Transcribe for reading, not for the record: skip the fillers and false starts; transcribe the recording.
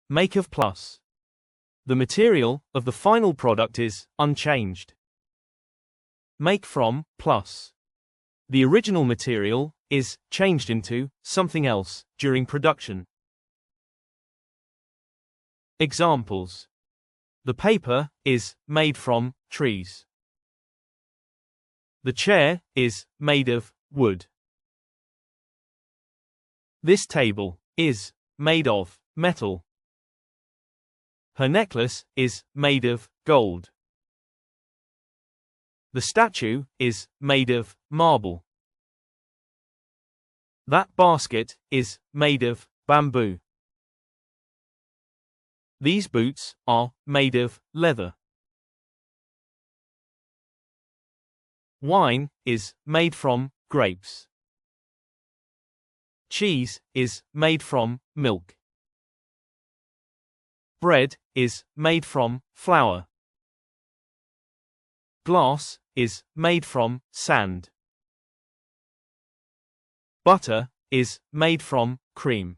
Make of plus. The material of the final product is unchanged. Make from plus. The original material is changed into something else during production. Examples. The paper is made from trees. The chair is made of wood. This table is made of metal. Her necklace is made of gold. The statue is made of marble. That basket is made of bamboo. These boots are made of leather. Wine is made from grapes. Cheese is made from milk. Bread is made from flour. Glass is made from sand. Butter is made from cream.